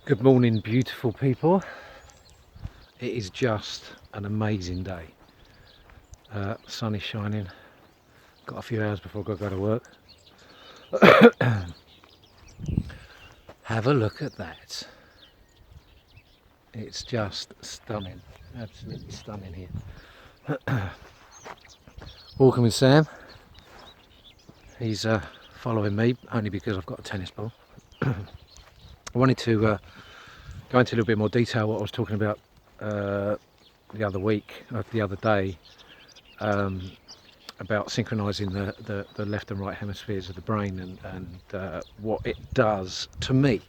Good morning, beautiful people. It is just an amazing day. Sun is shining. Got a few hours before I go to work. Have a look at that. It's just stunning. Absolutely stunning here. Walking with Sam. He's following me only because I've got a tennis ball. I wanted to go into a little bit more detail what I was talking about the other day, about synchronizing the left and right hemispheres of the brain and what it does to me,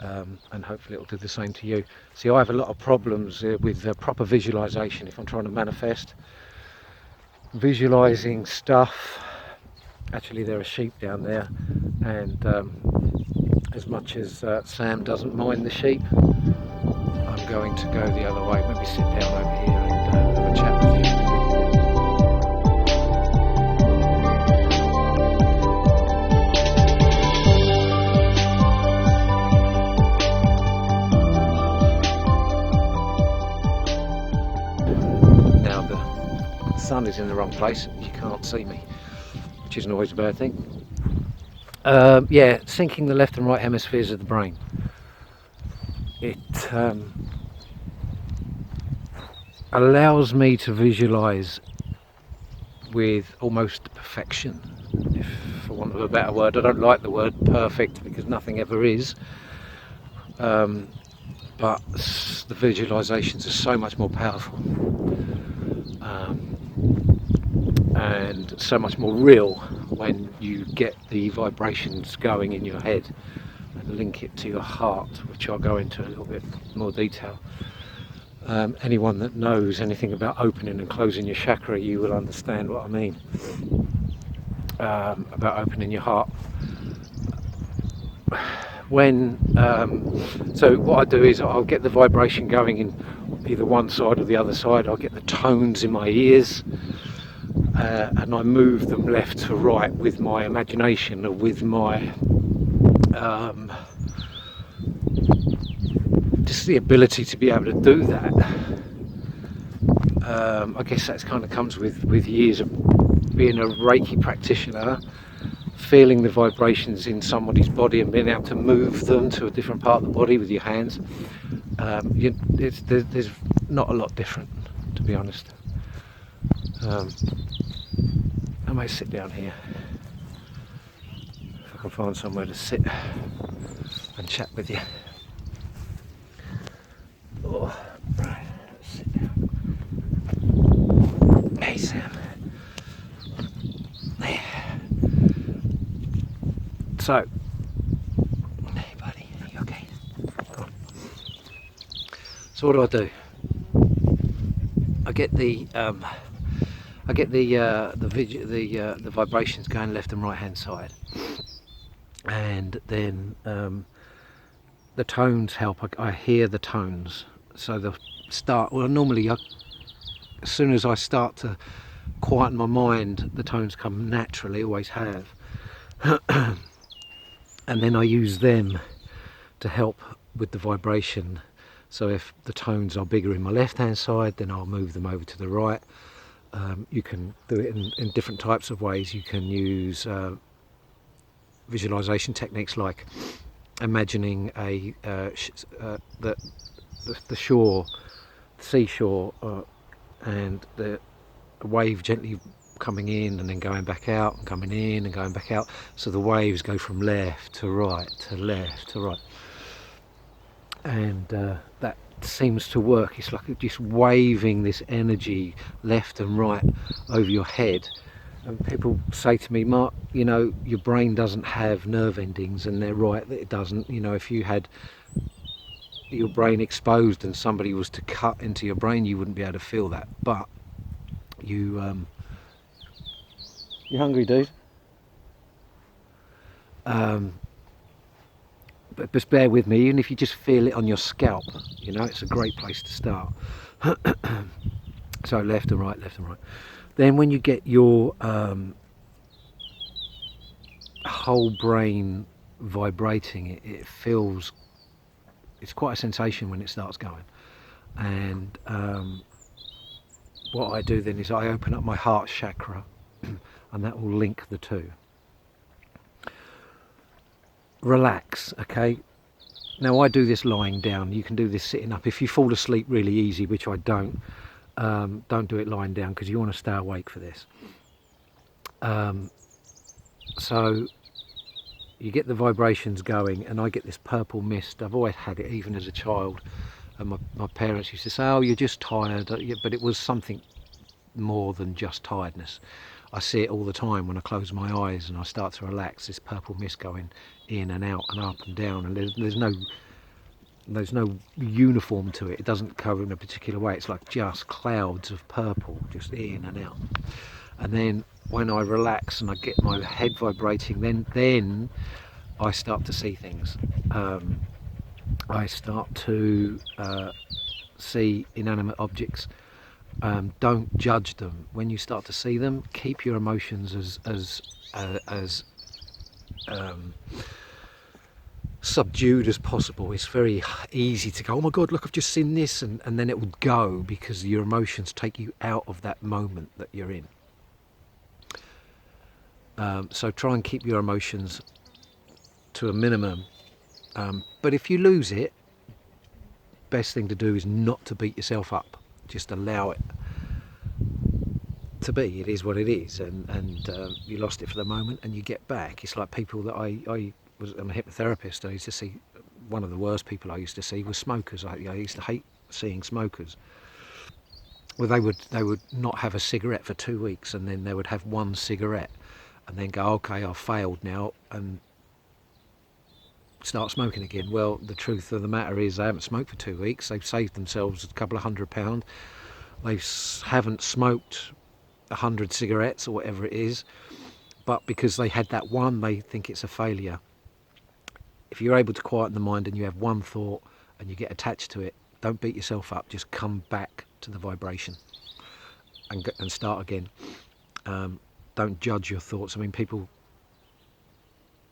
and hopefully it'll do the same to you. See, I have a lot of problems with proper visualization if I'm trying to manifest. Visualizing stuff. Actually, there are sheep down there, and as much as Sam doesn't mind the sheep, I'm going to go the other way. Maybe sit down over here and have a chat with you. Now the sun is in the wrong place, you can't see me, which isn't always a bad thing. Yeah, syncing the left and right hemispheres of the brain. It allows me to visualize with almost perfection, if for want of a better word. I don't like the word perfect because nothing ever is, but the visualizations are so much more powerful, and so much more real when you get the vibrations going in your head and link it to your heart, which I'll go into a little bit more detail. Anyone that knows anything about opening and closing your chakra, you will understand what I mean about opening your heart. So what I do is I'll get the vibration going in either one side or the other side. I'll get the tones in my ears, and I move them left to right with my imagination, or with my just the ability to be able to do that. I guess that kind of comes with years of being a Reiki practitioner, feeling the vibrations in somebody's body and being able to move them to a different part of the body with your hands. There's not a lot different, to be honest. I may sit down here if I can find somewhere to sit and chat with you. Oh, right, let's sit down. Hey, Sam. There. So, hey, buddy, are you okay? So, what do? I get the the vibrations going left and right hand side, and then the tones help. I hear the tones, so they'll start. Well, normally, as soon as I start to quieten my mind, the tones come naturally. Always have, and then I use them to help with the vibration. So if the tones are bigger in my left hand side, then I'll move them over to the right. You can do it in different types of ways. You can use visualization techniques like imagining the shore, the seashore, and the wave gently coming in and then going back out, and coming in and going back out. So the waves go from left to right to left to right, and that seems to work. It's like just waving this energy left and right over your head. And people say to me, Mark, you know, your brain doesn't have nerve endings, and they're right that it doesn't. You know, if you had your brain exposed and somebody was to cut into your brain, you wouldn't be able to feel that. But you hungry, dude? But just bear with me, even if you just feel it on your scalp, you know, it's a great place to start. So left and right, left and right. Then when you get your whole brain vibrating, it feels it's quite a sensation when it starts going. And what I do then is I open up my heart chakra, and that will link the two. Relax, okay? Now I do this lying down. You can do this sitting up. If you fall asleep really easy, which I don't do it lying down, because you want to stay awake for this. So you get the vibrations going, and I get this purple mist. I've always had it, even as a child. And my parents used to say, oh, you're just tired. But it was something more than just tiredness. I see it all the time when I close my eyes and I start to relax. This purple mist going in and out and up and down, and there's no uniform to it. It doesn't cover in a particular way. It's like just clouds of purple just in and out. And then when I relax and I get my head vibrating, then I start to see things. I start to see inanimate objects. Don't judge them. When you start to see them, keep your emotions as subdued as possible. It's very easy to go, oh my God, look, I've just seen this, and then it will go, because your emotions take you out of that moment that you're in. So try and keep your emotions to a minimum. But if you lose it, best thing to do is not to beat yourself up. Just allow it to be. It is what it is, and you lost it for the moment, and you get back. It's like people that I'm a hypnotherapist. I used to see, one of the worst people I used to see was smokers. I used to hate seeing smokers. Well, they would not have a cigarette for 2 weeks, and then they would have one cigarette, and then go, okay, I've failed now, and start smoking again. Well, the truth of the matter is they haven't smoked for 2 weeks. They've saved themselves a couple of £100. They haven't smoked 100 cigarettes or whatever it is, but because they had that one, they think it's a failure. If you're able to quieten the mind and you have one thought and you get attached to it, don't beat yourself up. Just come back to the vibration and start again. Don't judge your thoughts. I mean, people,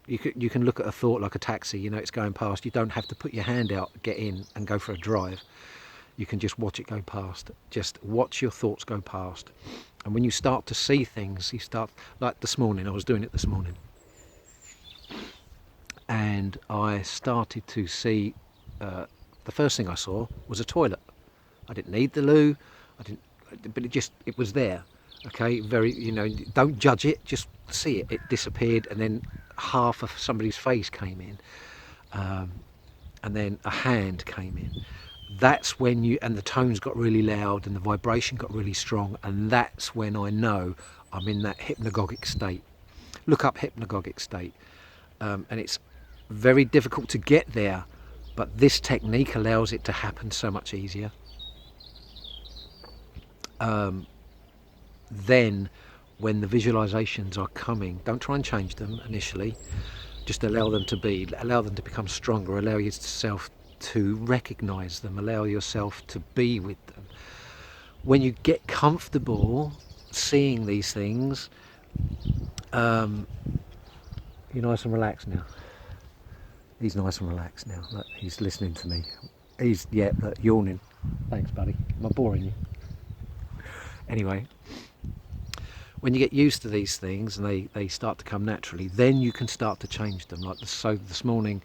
you can look at a thought like a taxi. You know, it's going past. You don't have to put your hand out, get in and go for a drive. You can just watch it go past. Just watch your thoughts go past. And when you start to see things, you start, like this morning, I was doing it this morning, and I started to see, the first thing I saw was a toilet. I didn't need the loo, but it was there. Okay, don't judge it, just see it. It disappeared, and then half of somebody's face came in, and then a hand came in. That's when and the tones got really loud and the vibration got really strong, and that's when I know I'm in that hypnagogic state. Look up hypnagogic state, and it's very difficult to get there, but this technique allows it to happen so much easier. Then when the visualizations are coming, don't try and change them initially, just allow them to be, allow them to become stronger, allow yourself to recognize them, allow yourself to be with them. When you get comfortable seeing these things, you're nice and relaxed now. He's nice and relaxed now. Look, he's listening to me. He's yawning. Thanks, buddy. Am I boring you? Anyway, when you get used to these things and they start to come naturally, then you can start to change them. So this morning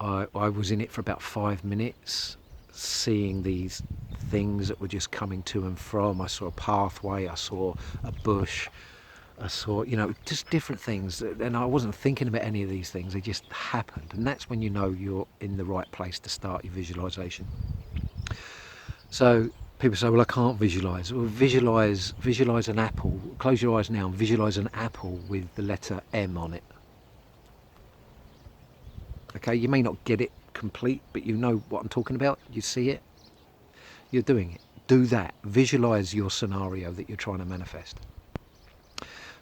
I was in it for about 5 minutes, seeing these things that were just coming to and from. I saw a pathway, I saw a bush, I saw, just different things, and I wasn't thinking about any of these things. They just happened, and that's when you know you're in the right place to start your visualization. So people say, well, I can't visualize. Well, visualize an apple. Close your eyes now and visualize an apple with the letter M on it. Okay, you may not get it complete, but you know what I'm talking about. You see it, you're doing it. Do that. Visualize your scenario that you're trying to manifest.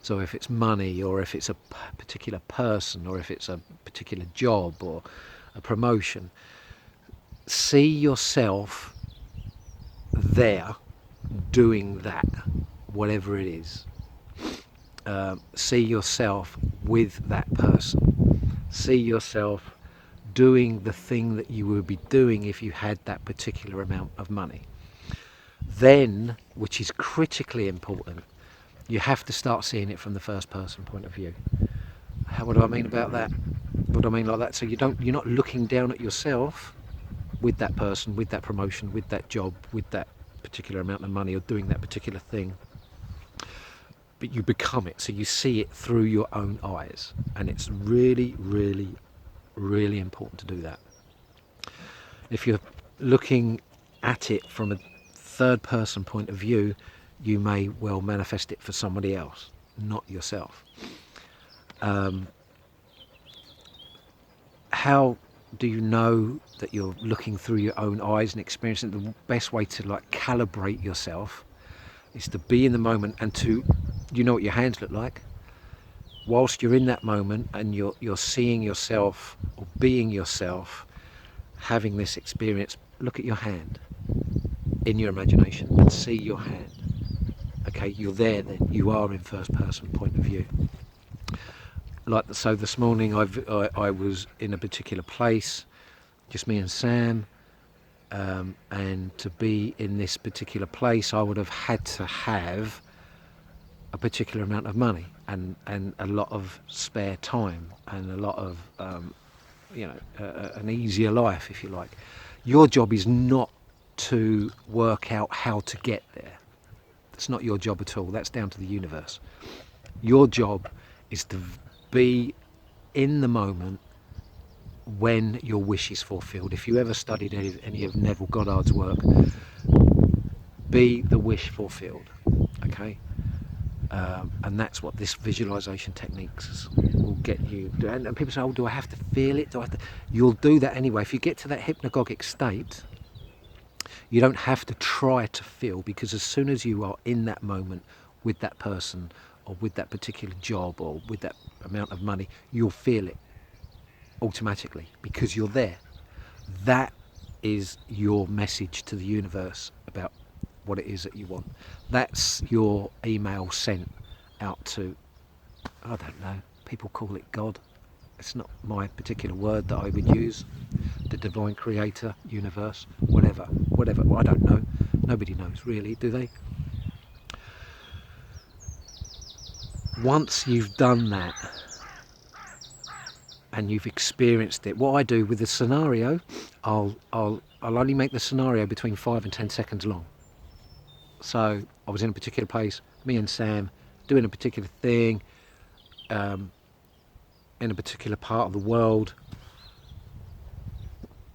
So if it's money, or if it's a particular person, or if it's a particular job or a promotion, see yourself there doing that, whatever it is. See yourself with that person. See yourself doing the thing that you would be doing if you had that particular amount of money. Then, which is critically important, you have to start seeing it from the first person point of view. What do I mean about that? What do I mean like that? So you're not looking down at yourself with that person, with that promotion, with that job, with that particular amount of money, or doing that particular thing, but you become it. So you see it through your own eyes, and it's really, really, really important to do that. If you're looking at it from a third person point of view, you may well manifest it for somebody else, not yourself. How do you know that you're looking through your own eyes and experiencing? The best way to like calibrate yourself is to be in the moment, and to, you know what your hands look like whilst you're in that moment, and you're seeing yourself or being yourself having this experience. Look at your hand in your imagination and see your hand. Okay, you're there then, you are in first person point of view. Like, so this morning I was in a particular place, just me and Sam, and to be in this particular place I would have had to have a particular amount of money and a lot of spare time and a lot of an easier life, if you like. Your job is not to work out how to get there. It's not your job at all. That's down to the universe. Your job is to be in the moment when your wish is fulfilled. If you ever studied any of Neville Goddard's work, be the wish fulfilled. Okay, and that's what this visualization techniques will get you. And people say, "Oh, do I have to feel it? Do I have to?" You'll do that anyway. If you get to that hypnagogic state, you don't have to try to feel, because as soon as you are in that moment with that person, or with that particular job, or with that amount of money, you'll feel it automatically because you're there. That is your message to the universe about what it is that you want. That's your email sent out to, I don't know, people call it God. It's not my particular word that I would use. The divine creator, universe, whatever. I don't know. Nobody knows really, do they? Once you've done that and you've experienced it, what I do with the scenario, I'll only make the scenario between 5 and 10 seconds long. So I was in a particular place, me and Sam doing a particular thing, in a particular part of the world,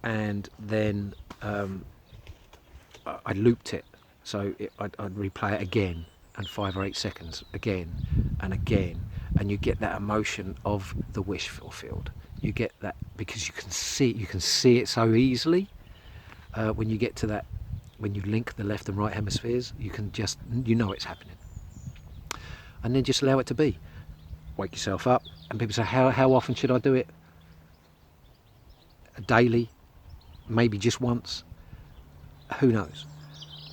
and then I looped it. So I'd replay it again, and 5 or 8 seconds again and again, and you get that emotion of the wish fulfilled. You get that because you can see it so easily. When you get to that, when you link the left and right hemispheres, you know it's happening, and then just allow it to be. Wake yourself up. And people say, how often should I do it? Daily, maybe just once, who knows?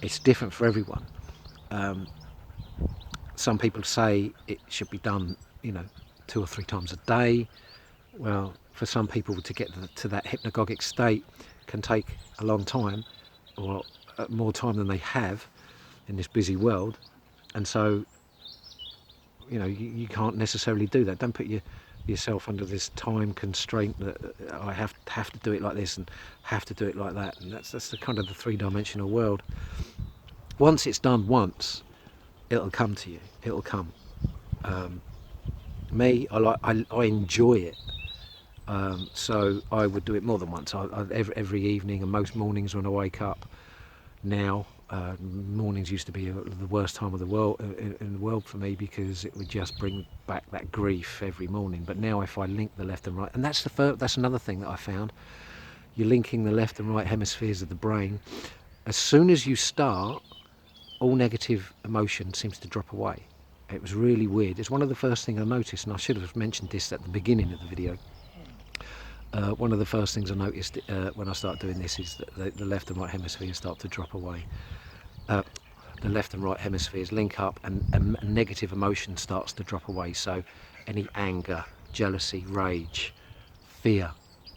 It's different for everyone. Some people say it should be done 2 or 3 times a day. Well, for some people to get to that hypnagogic state can take a long time, or more time than they have in this busy world, and so you can't necessarily do that. Don't put yourself under this time constraint that I have to do it like this and have to do it like that, and that's the kind of the 3-dimensional world. Once it's done once, it'll come to you. It'll come. I enjoy it. So I would do it more than once. Every evening, and most mornings when I wake up now. Mornings used to be the worst time of the world in the world for me, because it would just bring back that grief every morning. But now, if I link the left and right, and that's another thing that I found, you're linking the left and right hemispheres of the brain. As soon as you start, all negative emotion seems to drop away. It was really weird. It's one of the first things I noticed, and I should have mentioned this at the beginning of the video. One of the first things I noticed when I started doing this is that the left and right hemispheres start to drop away. The left and right hemispheres link up, and negative emotion starts to drop away. So any anger, jealousy, rage, fear,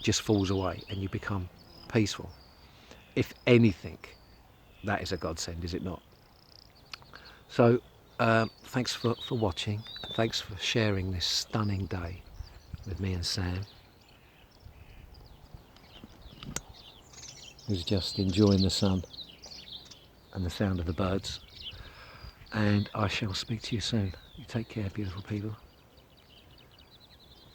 just falls away and you become peaceful. If anything, that is a godsend, is it not? So thanks for watching, and thanks for sharing this stunning day with me and Sam, who's just enjoying the sun and the sound of the birds. And I shall speak to you soon. You take care, beautiful people.